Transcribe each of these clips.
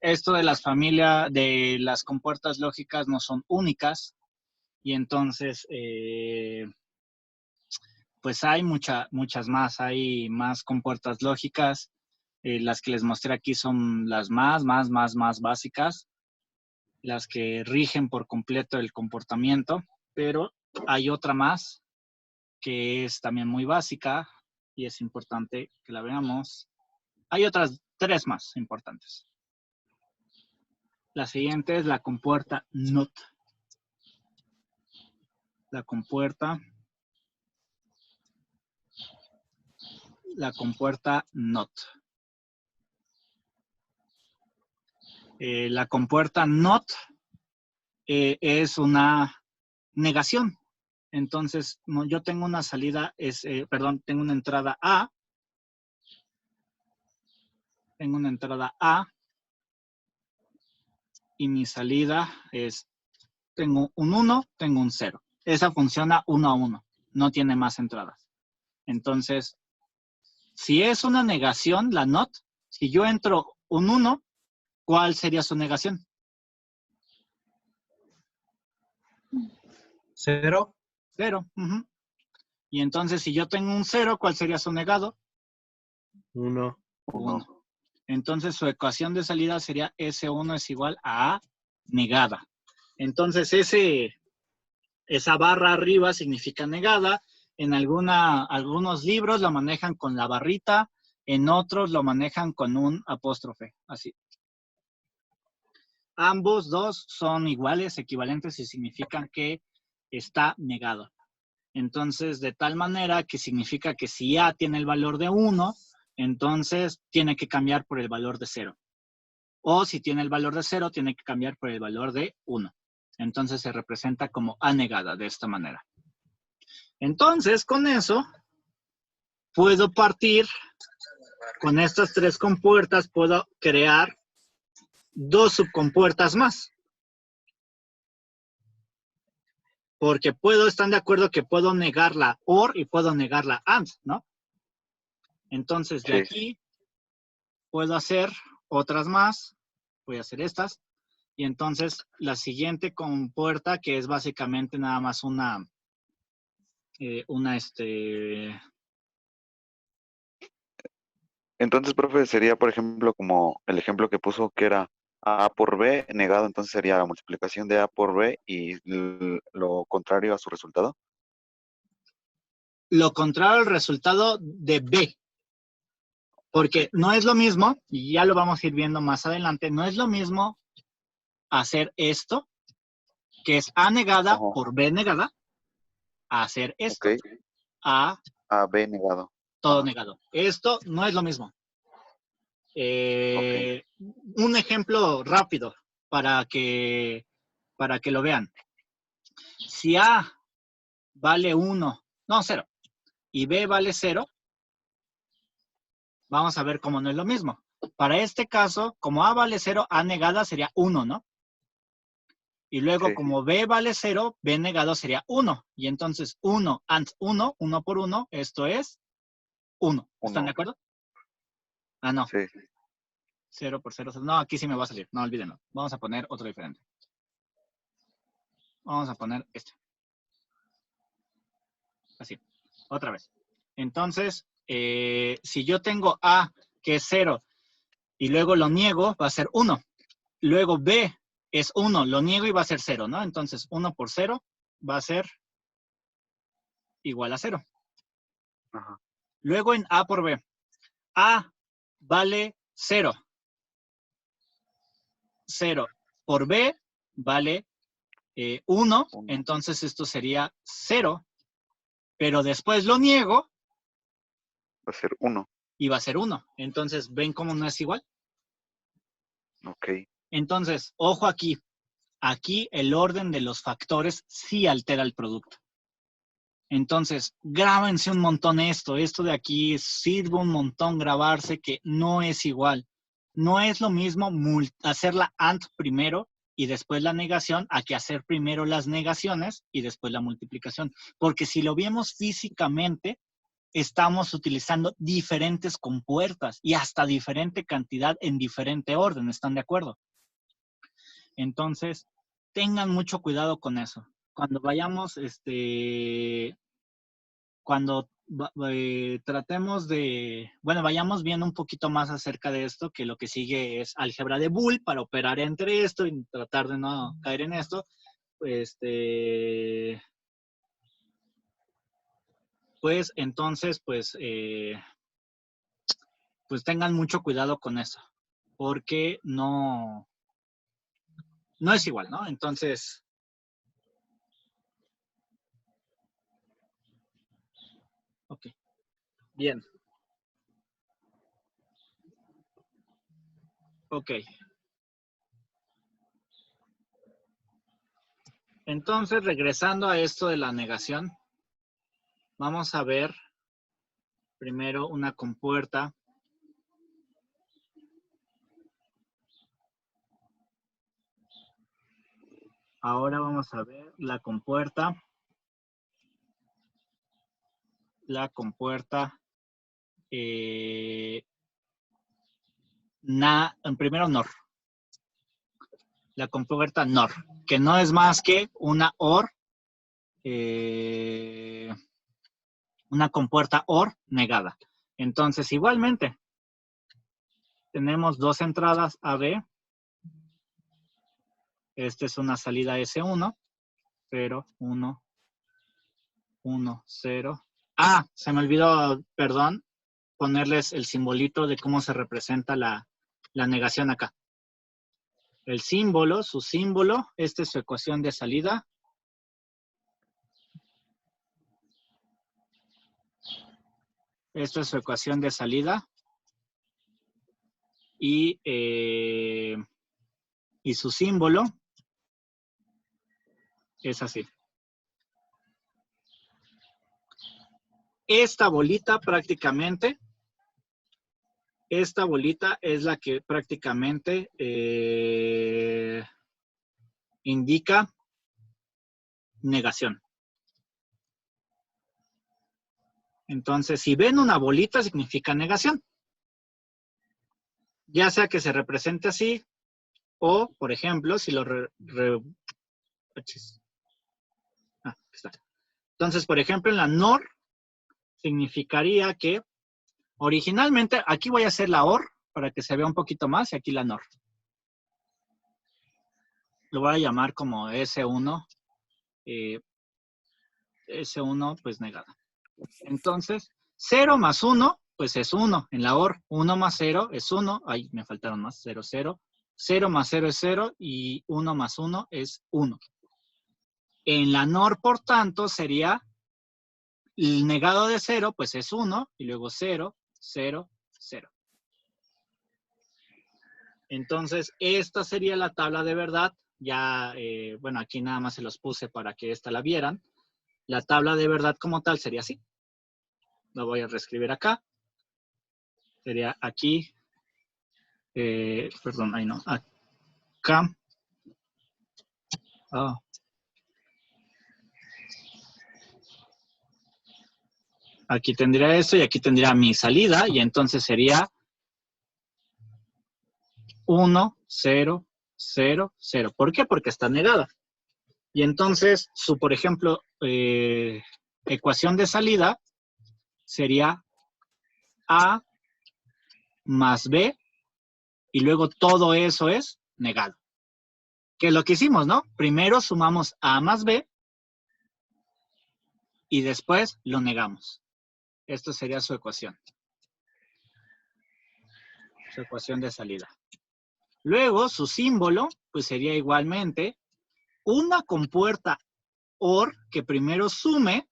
esto de las familias, de las compuertas lógicas no son únicas y entonces, pues hay muchas más, hay más compuertas lógicas. Las que les mostré aquí son las más básicas, las que rigen por completo el comportamiento, pero hay otra más que es también muy básica y es importante que la veamos. Hay otras 3 más importantes. La siguiente es la compuerta NOT. La compuerta NOT. La compuerta NOT es una negación. Entonces, yo tengo una salida, tengo una entrada A. Tengo una entrada A. Y mi salida es, tengo un 1, tengo un 0. Esa funciona 1 a 1. No tiene más entradas. Entonces, si es una negación, la NOT, si yo entro un 1, ¿cuál sería su negación? 0. 0. Y entonces, si yo tengo un 0, ¿cuál sería su negado? 1. 1. Entonces, su ecuación de salida sería S1 es igual a A negada. Entonces, esa barra arriba significa negada. En algunos libros lo manejan con la barrita, en otros lo manejan con un apóstrofe, así. Ambos dos son iguales, equivalentes y significan que está negado. Entonces, de tal manera que significa que si A tiene el valor de 1, entonces tiene que cambiar por el valor de 0. O si tiene el valor de 0, tiene que cambiar por el valor de 1. Entonces se representa como A negada de esta manera. Entonces, con eso, puedo partir, con estas 3 compuertas, puedo crear 2 subcompuertas más. Porque están de acuerdo que puedo negar la OR y puedo negar la AND, ¿no? Entonces, de aquí puedo hacer otras más. Voy a hacer estas. Y entonces, la siguiente compuerta, que es básicamente nada más Entonces, profe, sería, por ejemplo, como el ejemplo que puso que era A por B negado, entonces sería la multiplicación de A por B y lo contrario a su resultado. Lo contrario al resultado de B. Porque no es lo mismo, y ya lo vamos a ir viendo más adelante, no es lo mismo hacer esto, que es A negada por B negada, a hacer esto, A B negado. todo negado. Esto no es lo mismo. Un ejemplo rápido para que lo vean. Si A vale 1, no, 0, y B vale 0, vamos a ver cómo no es lo mismo. Para este caso, como A vale 0, A negada sería 1, ¿no? Y luego, como B vale 0, B negado sería 1. Y entonces 1 and 1, 1 por 1, esto es 1. ¿Están de acuerdo? Ah, no. Sí. 0 por 0. No, aquí sí me va a salir. No, olvídenlo. Vamos a poner otro diferente. Vamos a poner este. Así. Otra vez. Entonces, si yo tengo A, que es 0, y luego lo niego, va a ser 1. Luego B es 1, lo niego y va a ser 0, ¿no? Entonces, 1 por 0 va a ser igual a 0. Ajá. Luego en A por B. A vale 0. 0 por B vale 1. Entonces esto sería 0. Pero después lo niego. Va a ser 1. Y va a ser 1. Entonces, ¿ven cómo no es igual? Ok. Entonces, ojo aquí. Aquí el orden de los factores sí altera el producto. Entonces, grábense un montón esto. Esto de aquí sirve un montón grabarse que no es igual. No es lo mismo hacer la AND primero y después la negación a que hacer primero las negaciones y después la multiplicación. Porque si lo vemos físicamente, estamos utilizando diferentes compuertas y hasta diferente cantidad en diferente orden, ¿están de acuerdo? Entonces, tengan mucho cuidado con eso. Cuando vayamos, tratemos de, bueno, vayamos viendo un poquito más acerca de esto, que lo que sigue es álgebra de Boole para operar entre esto y tratar de no caer en esto. Pues entonces, pues tengan mucho cuidado con eso, porque no es igual, ¿no? Entonces, ok, bien. Ok. Entonces, regresando a esto de la negación, vamos a ver primero una compuerta. Ahora vamos a ver la compuerta. Primero NOR. La compuerta NOR, que no es más que una OR, una compuerta OR negada. Entonces, igualmente, tenemos dos entradas AB. Esta es una salida S1, 0, 1, 1, 0. Ah, se me olvidó, perdón, ponerles el simbolito de cómo se representa la negación acá. El símbolo, su símbolo, esta es su ecuación de salida. Esta es su ecuación de salida. Y su símbolo es así. Esta bolita prácticamente, esta bolita es la que prácticamente indica negación. Entonces, si ven una bolita, significa negación. Ya sea que se represente así, o, por ejemplo, si lo está. Entonces, por ejemplo, en la NOR, significaría que originalmente, aquí voy a hacer la OR para que se vea un poquito más, y aquí la NOR. Lo voy a llamar como S1. S1, pues negada. Entonces, 0 más 1, pues es 1 en la OR. 1 más 0 es 1. Ahí me faltaron más. 0, 0. 0 más 0 es 0 y 1 más 1 es 1. En la NOR, por tanto, sería el negado de 0, pues es 1 y luego 0, 0, 0. Entonces, esta sería la tabla de verdad. Ya, bueno, aquí nada más se los puse para que esta la vieran. La tabla de verdad como tal sería así. Lo voy a reescribir acá. Sería aquí. Perdón, ahí no. Acá. Oh. Aquí tendría esto y aquí tendría mi salida. Y entonces sería 1, 0, 0, 0. ¿Por qué? Porque está negada. Y entonces, por ejemplo, ecuación de salida sería A más B, y luego todo eso es negado. Que es lo que hicimos, ¿no? Primero sumamos A más B y después lo negamos. Esto sería su ecuación. Su ecuación de salida. Luego, su símbolo, pues sería igualmente una compuerta OR que primero sume.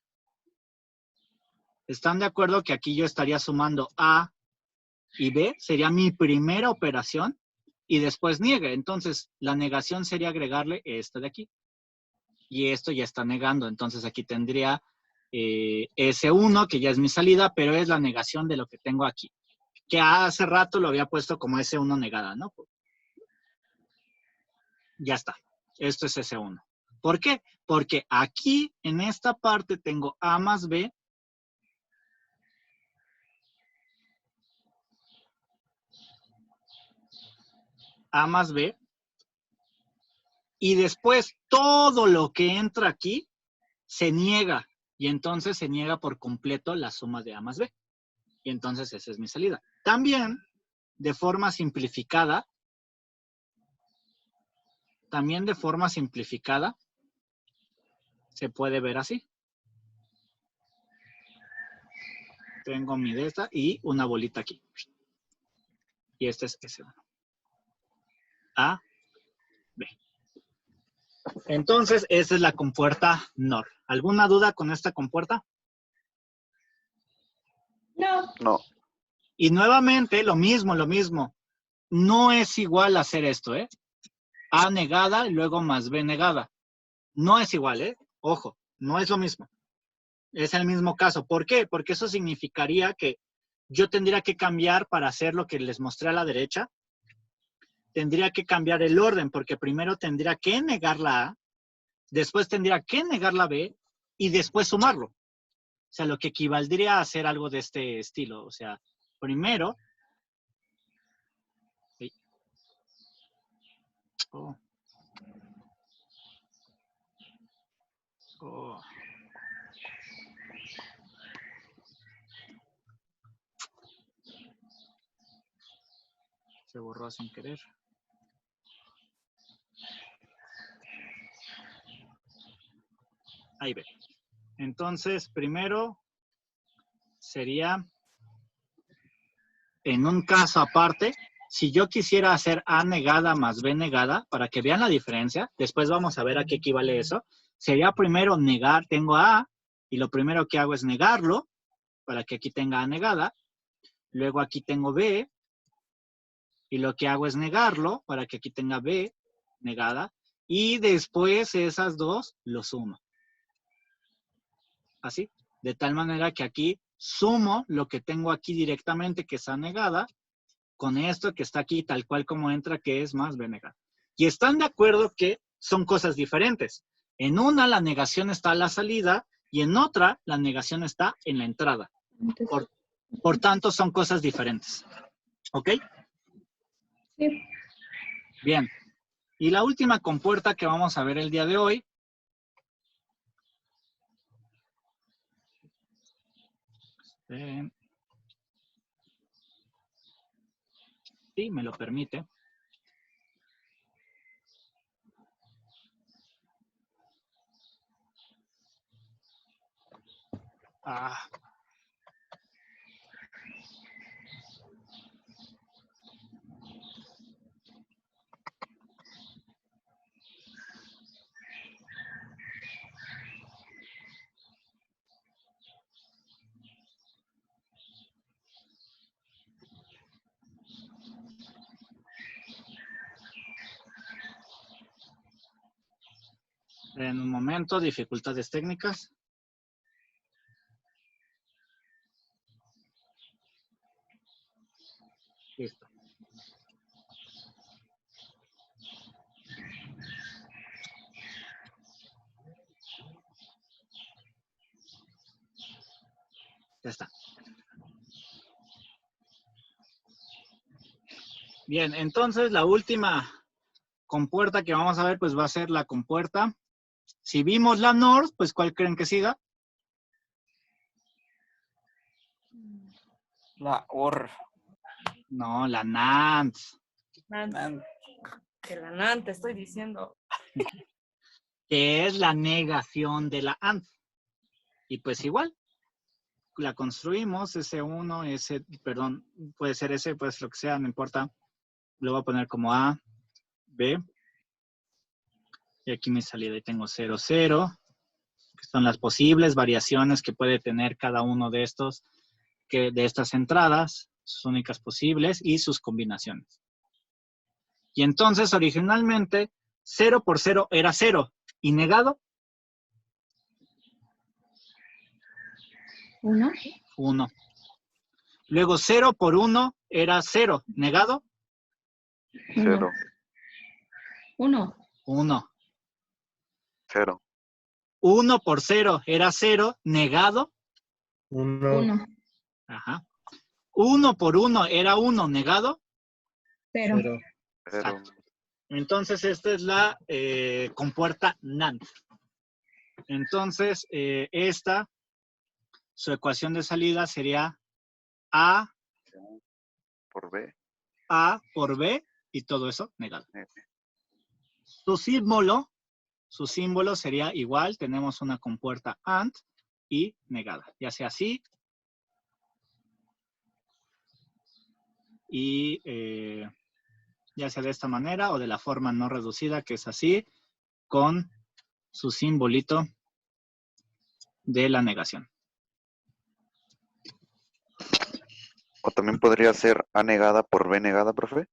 ¿Están de acuerdo que aquí yo estaría sumando A y B? Sería mi primera operación. Y después niegue. Entonces, la negación sería agregarle esto de aquí. Y esto ya está negando. Entonces, aquí tendría S1, que ya es mi salida, pero es la negación de lo que tengo aquí. Que hace rato lo había puesto como S1 negada, ¿no? Ya está. Esto es S1. ¿Por qué? Porque aquí, en esta parte, tengo A más B. A más B. Y después todo lo que entra aquí se niega. Y entonces se niega por completo la suma de A más B. Y entonces esa es mi salida. También, de forma simplificada, se puede ver así. Tengo mi de esta y una bolita aquí. Y este es S1. A, B. Entonces, esa es la compuerta NOR. ¿Alguna duda con esta compuerta? No. No. Y nuevamente, lo mismo. No es igual hacer esto, ¿eh? A negada y luego más B negada. No es igual, ¿eh? Ojo, no es lo mismo. Es el mismo caso. ¿Por qué? Porque eso significaría que yo tendría que cambiar para hacer lo que les mostré a la derecha. Tendría que cambiar el orden, porque primero tendría que negar la A, después tendría que negar la B y después sumarlo. O sea, lo que equivaldría a hacer algo de este estilo. O sea, primero... Oh. Oh. Se borró sin querer. Ahí ve. Entonces, primero sería, en un caso aparte, si yo quisiera hacer A negada más B negada, para que vean la diferencia, después vamos a ver a qué equivale eso, sería primero negar, tengo A, y lo primero que hago es negarlo, para que aquí tenga A negada, luego aquí tengo B, y lo que hago es negarlo, para que aquí tenga B negada, y después esas dos lo sumo. Así, de tal manera que aquí sumo lo que tengo aquí directamente, que es A negada, con esto que está aquí tal cual como entra, que es más B negada. Y están de acuerdo que son cosas diferentes. En una la negación está a la salida y en otra la negación está en la entrada. Por tanto, son cosas diferentes. ¿Ok? Sí. Bien. Y la última compuerta que vamos a ver el día de hoy sí, me lo permite. En un momento, dificultades técnicas. Listo. Ya está. Bien, entonces la última compuerta que vamos a ver, pues va a ser la compuerta. Si vimos la NOR, pues ¿cuál creen que siga? La OR. No, la NAND. Que la NAND te estoy diciendo. Que es la negación de la AND. Y pues igual, la construimos, S1, perdón, puede ser S, pues lo que sea, no importa. Lo voy a poner como A, B. Y aquí mi salida, y tengo 0, 0. Que son las posibles variaciones que puede tener cada uno de estos, de estas entradas, sus únicas posibles y sus combinaciones. Y entonces, originalmente, 0 por 0 era 0. ¿Y negado? 1. 1. Luego 0 por 1 era 0. ¿Negado? 0. 1. 1. 0. 1 por 0 era 0. ¿Negado? 1. Ajá. 1 por 1 era 1. ¿Negado? 0. 0. Pero, Exacto. Entonces, esta es la compuerta NAND. Entonces, esta, su ecuación de salida sería A por B. A por B y todo eso negado. Su símbolo sería igual. Tenemos una compuerta AND y negada. Ya sea así. Y ya sea de esta manera o de la forma no reducida, que es así, con su simbolito de la negación. O también podría ser A negada por B negada, profe.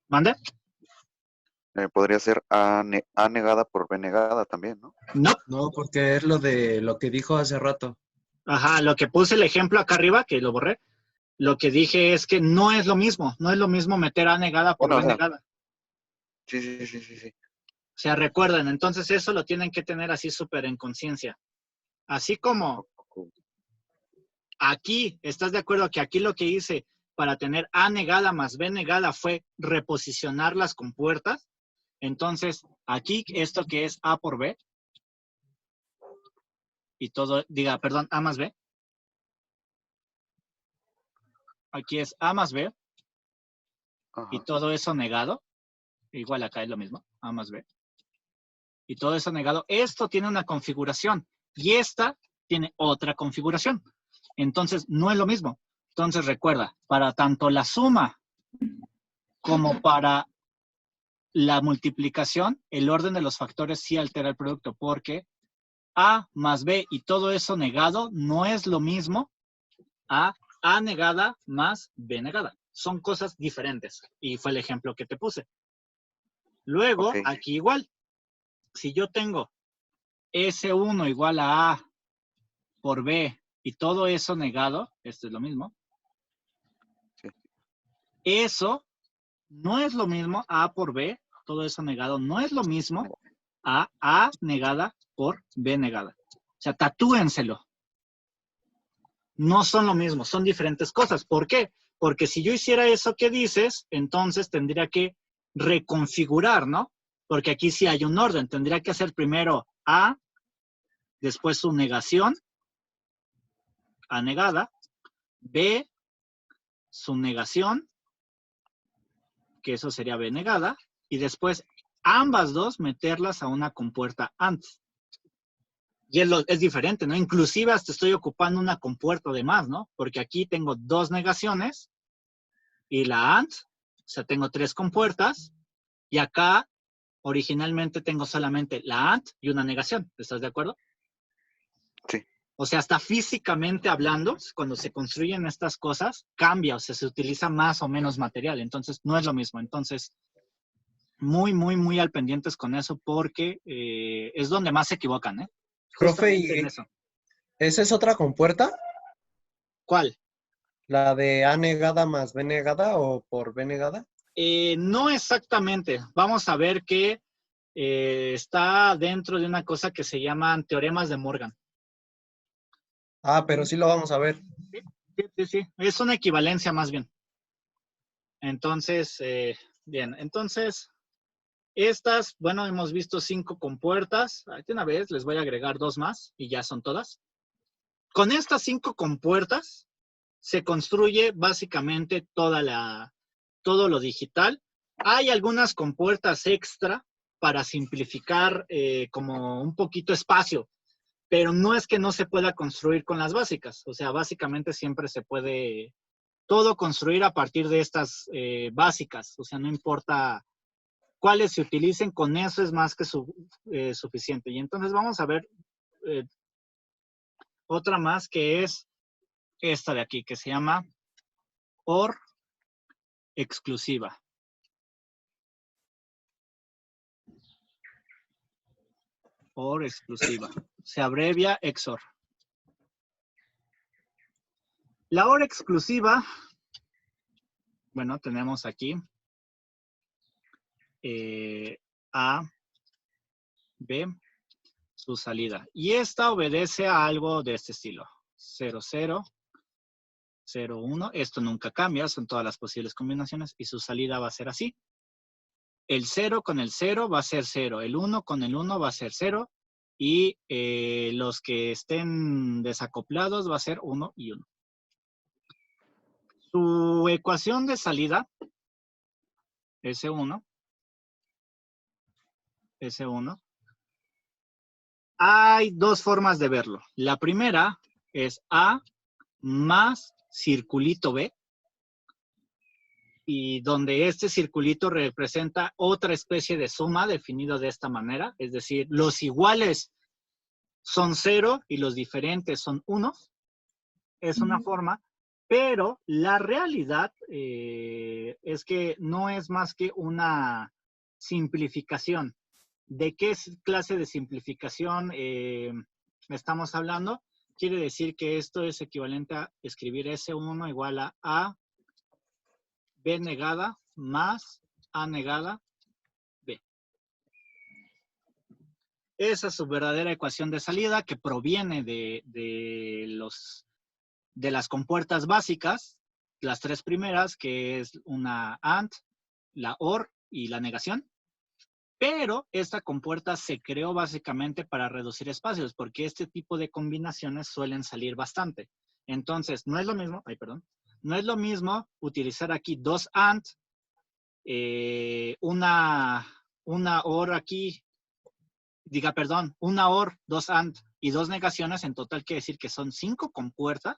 ¿Mande? Podría ser A negada por B negada también, ¿no? No. No, porque es lo de lo que dijo hace rato. Ajá, lo que puse el ejemplo acá arriba, que lo borré, lo que dije es que no es lo mismo. No es lo mismo meter A negada por Bueno, B o sea, negada. sí. O sea, recuerden, entonces eso lo tienen que tener así súper en conciencia. Así como aquí, ¿estás de acuerdo que aquí lo que hice para tener A negada más B negada fue reposicionar las compuertas? Entonces, aquí esto que es A por B, y todo, diga, perdón, A más B. Aquí es A más B, y Ajá. todo eso negado. Igual acá es lo mismo, A más B. Y todo eso negado. Esto tiene una configuración, y esta tiene otra configuración. Entonces, no es lo mismo. Entonces, recuerda, para tanto la suma como para la multiplicación, el orden de los factores sí altera el producto, porque A más B y todo eso negado no es lo mismo a A negada más B negada. Son cosas diferentes. Y fue el ejemplo que te puse. Luego, Ok. aquí igual. Si yo tengo S1 igual a A por B y todo eso negado, esto es lo mismo. Sí. Eso no es lo mismo A por B, todo eso negado, no es lo mismo a A negada por B negada. O sea, tatúenselo. No son lo mismo, son diferentes cosas. ¿Por qué? Porque si yo hiciera eso que dices, entonces tendría que reconfigurar, ¿no? Porque aquí sí hay un orden. Tendría que hacer primero A, después su negación, A negada, B, su negación, que eso sería B negada, y después ambas dos meterlas a una compuerta AND. Y es diferente, ¿no? Inclusive hasta estoy ocupando una compuerta de más, ¿no? Porque aquí tengo dos negaciones y la AND, o sea, tengo tres compuertas, y acá originalmente tengo solamente la AND y una negación. ¿Estás de acuerdo? Sí. O sea, hasta físicamente hablando, cuando se construyen estas cosas, cambia, o sea, se utiliza más o menos material. Entonces, no es lo mismo. Entonces, muy al pendientes con eso porque es donde más se equivocan, ¿eh? Profe, Justamente en ¿y eso. esa es otra compuerta? ¿Cuál? ¿La de A negada más B negada o por B negada? No exactamente. Vamos a ver que está dentro de una cosa que se llaman teoremas de Morgan. Ah, pero sí lo vamos a ver. Sí. Es una equivalencia más bien. Entonces, bien. Entonces, estas, bueno, hemos visto 5 compuertas. De una vez les voy a agregar 2 más y ya son todas. Con estas 5 compuertas se construye básicamente todo lo digital. Hay algunas compuertas extra para simplificar como un poquito espacio, pero no es que no se pueda construir con las básicas. O sea, básicamente siempre se puede todo construir a partir de estas básicas. O sea, no importa cuáles se utilicen, con eso es más que suficiente. Y entonces vamos a ver otra más que es esta de aquí, que se llama OR exclusiva. OR exclusiva. Se abrevia XOR. La OR exclusiva, bueno, tenemos aquí A, B, su salida. Y esta obedece a algo de este estilo. 0, 0, 0, 1. Esto nunca cambia, son todas las posibles combinaciones y su salida va a ser así. El 0 con el 0 va a ser 0. El 1 con el 1 va a ser 0. Y los que estén desacoplados va a ser 1 y 1. Su ecuación de salida, S1, hay dos formas de verlo. La primera es A más circulito B, y donde este circulito representa otra especie de suma definido de esta manera, es decir, los iguales son 0 y los diferentes son 1. Es una forma, pero la realidad es que no es más que una simplificación. ¿De qué clase de simplificación estamos hablando? Quiere decir que esto es equivalente a escribir S1 igual a B negada más A negada B. Esa es su verdadera ecuación de salida que proviene de las compuertas básicas, las tres primeras, que es una AND, la OR y la negación. Pero esta compuerta se creó básicamente para reducir espacios, porque este tipo de combinaciones suelen salir bastante. Entonces, no es lo mismo, no es lo mismo utilizar aquí dos AND, una OR aquí, una OR, dos AND y dos negaciones, en total quiere decir que son 5 compuertas.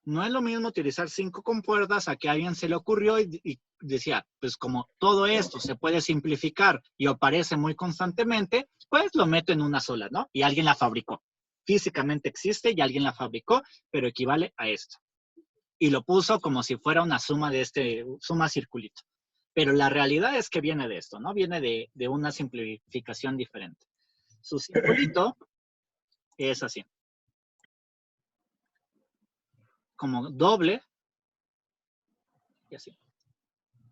No es lo mismo utilizar 5 compuertas a que a alguien se le ocurrió y decía, pues como todo esto se puede simplificar y aparece muy constantemente, pues lo meto en una sola, ¿no? Y alguien la fabricó. Físicamente existe y alguien la fabricó, pero equivale a esto. Y lo puso como si fuera una suma de suma circulito. Pero la realidad es que viene de esto, ¿no? Viene de una simplificación diferente. Su circulito es así. Como doble y así.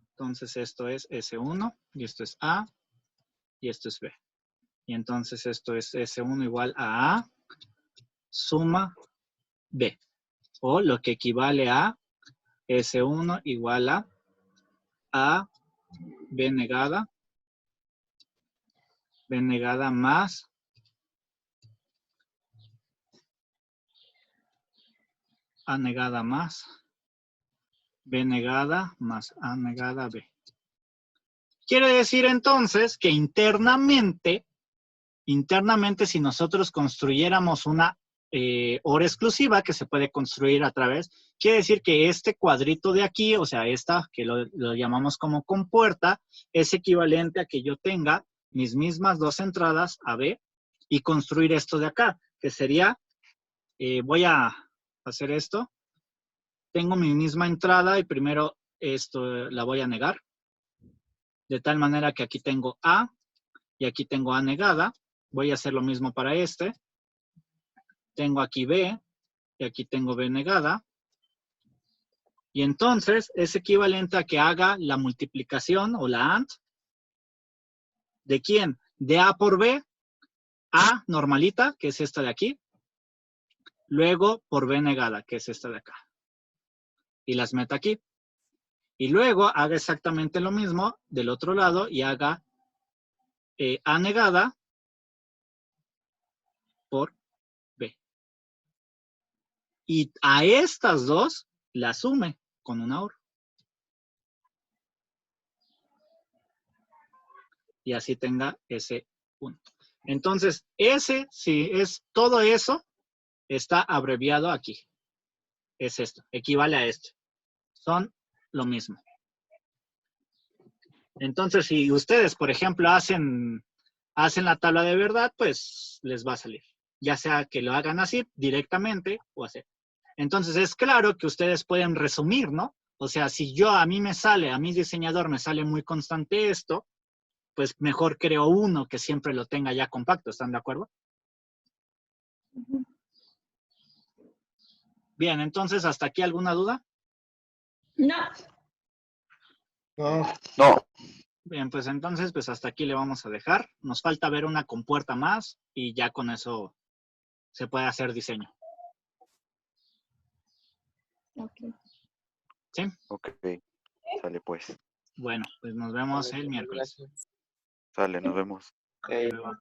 Entonces esto es S1 y esto es A y esto es B. Y entonces esto es S1 igual a A suma B. O lo que equivale a S1 igual a B negada más A negada más B negada más A negada B. Quiere decir entonces que internamente si nosotros construyéramos una OR exclusiva que se puede construir a través, quiere decir que este cuadrito de aquí, o sea, esta que lo llamamos como compuerta, es equivalente a que yo tenga mis mismas dos entradas a B y construir esto de acá, que sería, voy a hacer esto, tengo mi misma entrada y primero esto la voy a negar, de tal manera que aquí tengo A y aquí tengo A negada. Voy a hacer lo mismo para este. Tengo aquí B y aquí tengo B negada. Y entonces es equivalente a que haga la multiplicación o la AND. ¿De quién? De A por B. A normalita, que es esta de aquí. Luego por B negada, que es esta de acá. Y las meta aquí. Y luego haga exactamente lo mismo del otro lado y haga A negada por B. Y a estas dos las sume con una OR. Y así tenga ese punto. Entonces, todo eso está abreviado aquí. Es esto, equivale a esto. Son lo mismo. Entonces, si ustedes, por ejemplo, hacen la tabla de verdad, pues les va a salir. Ya sea que lo hagan así directamente o así. Entonces, es claro que ustedes pueden resumir, ¿no? O sea, si a mi diseñador me sale muy constante esto, pues mejor creo uno que siempre lo tenga ya compacto. ¿Están de acuerdo? Bien, entonces, ¿hasta aquí alguna duda? No. No, No, Bien, pues entonces, pues hasta aquí le vamos a dejar. Nos falta ver una compuerta más y ya con eso se puede hacer diseño. Ok. ¿Sí? Ok, sale pues. Bueno, pues nos vemos el miércoles. Gracias. Sale, nos vemos. Ok. Luego.